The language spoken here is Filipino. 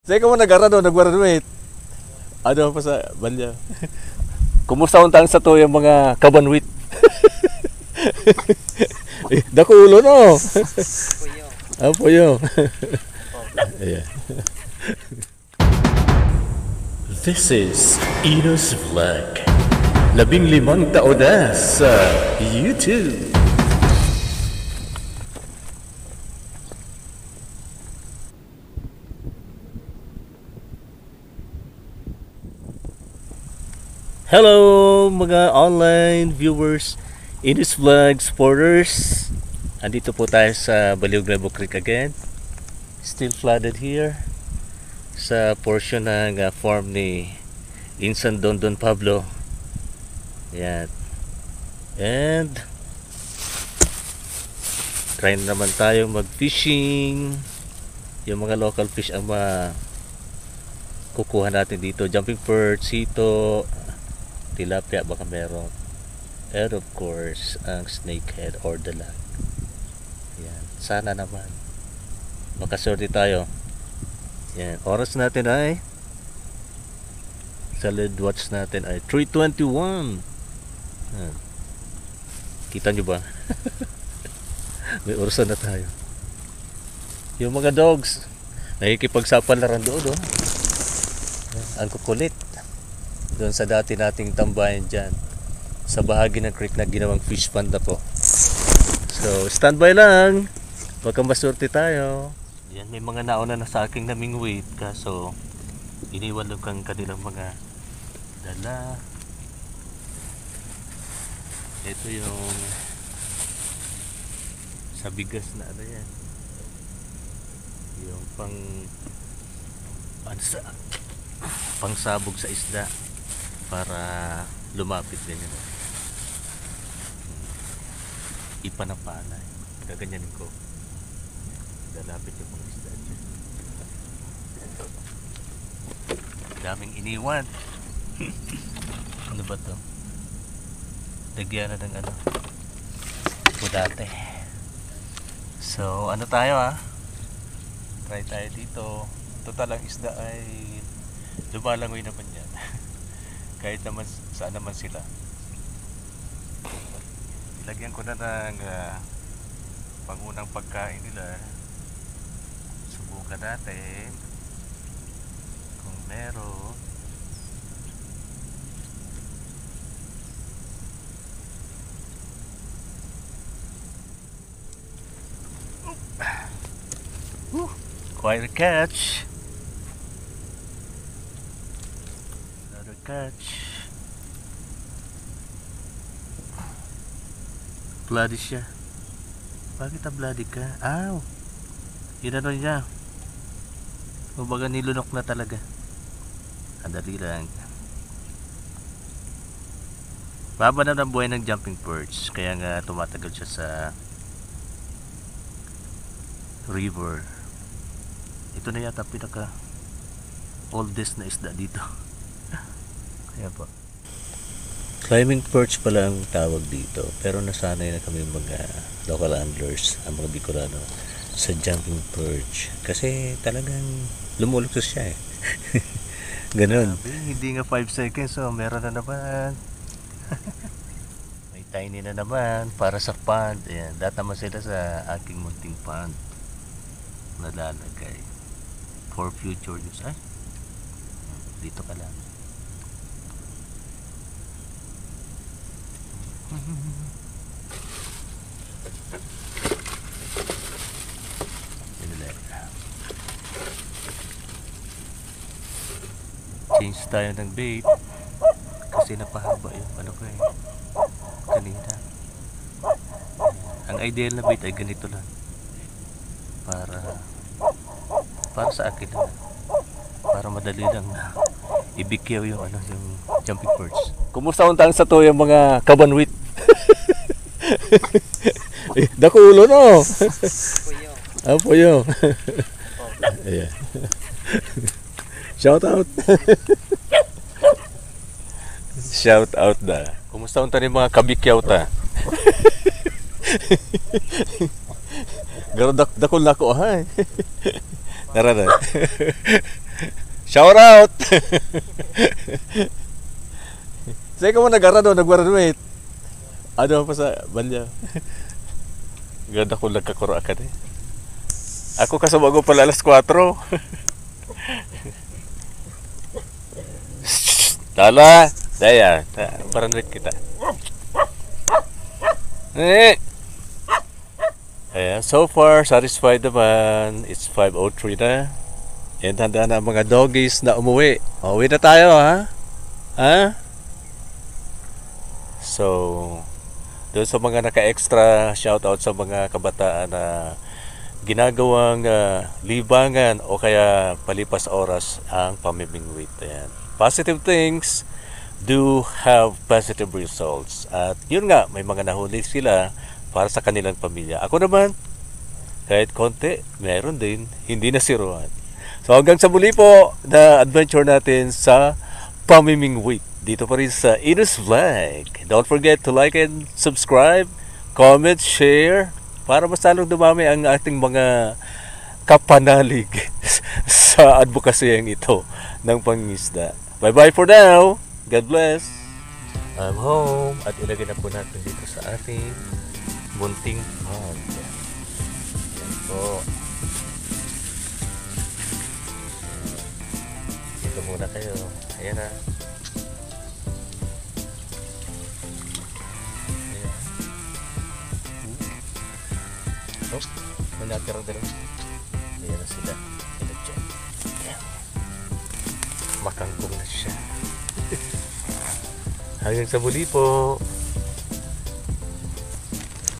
Teka mo nag-graduate. Ano pa sa balya? Kumusta untang sa to yung mga kabanwit? Dako ulo no. Apoyo. Yeah. This is Enos Vlog. 15 taon na sa YouTube. Hello mga online viewers, Enos Vlog supporters. Andito po tayo sa Baliw Nuevo Creek again. Still flooded here sa portion ng farm ni Insan Don Pablo. Yan. And try na naman tayo mag-fishing. Yung mga local fish ang kukuha natin dito. Jumping perch, sito, tilapia baka meron. And of course, ang snakehead or dalag. Yan. Sana naman makaswerte tayo. Yan. Oras natin ay sa lead watch natin ay 3:21. Yan. Kita nyo ba? May orasan na tayo. Yung mga dogs nakikipagsapalaran doon. Ang kukulit doon sa dati nating tambayan dyan sa bahagi ng creek na ginawang fish pond na po. So standby lang, baka maswerte tayo. Yan, may mga nauna na sa aking naming weight, kaso iniwan lang ang kanilang mga dala. Ito yung sa bigas na ano yan, yung pangsabog sa isda para lumapit din yun. Ipanapana, gaganyanin ko, lalapit yung mga isda dyan. Daming iniwan. Ano ba to? Lagyan na ng ano, budate. So ano tayo try tayo dito. Total ang isda ay lumalangoy naman yan. Kahit naman saan naman sila. Ilagyan ko na ng pangunang pagkain nila. Subukan natin kung meron. Quite a catch. Another catch. Bloody siya. Bakit bloody ka? Aw! Inano niya. Kumbaga nilunok na talaga. Andali lang. Baba na ng buhay ng jumping perch. Kaya nga tumatagal siya sa river. Ito na yata pinaka oldest na isda dito. Kaya po climbing perch pala ang tawag dito, pero nasanay na kami mga local anglers, ang mga Bicolano, sa jumping perch kasi talagang lumuluksos siya ganun. Hindi nga 5 seconds, so meron na naman. May tiny na naman para sa pond. Ayan, data naman sila sa aking munting pond nalalagay for future use. Ay, dito ka lang. Change tayo ng bait kasi napahaba yung ano ko kanina. Ang ideal na bait ay ganito lang para sa akin lang, para madali lang ibikyaw yung yung jumping perch. Kumusta untang sa to yung mga kabanwit? Dako ulo no. Apoyo. Ayan. Shout out. Shout out na. Kumusta unta ni mga kabikyaw ta? Garo dakol nako hay. Tara na. Shout out! Sa'yo ka mo nag-graduate. Ano pa sa balya? Ganda ko nagkakura ka eh. Ako kasama ko pala alas 4. Tala! Daya, baranrit kita. Ayan, so far, satisfied naman. It's 5:03 na. And handa na ang mga doggies na umuwi. Uwi na tayo, ha? Ha? So, doon sa mga naka-extra, shoutout sa mga kabataan na ginagawang libangan o kaya palipas oras ang pamimingwit. Ayan. Positive things do have positive results. At yun nga, may mga nahuli sila para sa kanilang pamilya. Ako naman, kahit konti, meron din, hindi nasiruan. So hanggang sa muli po na adventure natin sa pamimingwit dito pa rin sa Enos Vlog. Don't forget to like and subscribe, comment, share para mas lalong dumami ang ating mga kapanalig sa advokasiyang ito ng pangingisda. Bye bye for now. God bless. I'm home at ilagay na po natin dito sa ating munting pond. Yan po. Dito muna kayo. Ayan na. Ayan. Oh, may natirang din. Ayan na sila. Ayan na dyan. Ayan. Makangkong na siya. Hanggang sa muli po.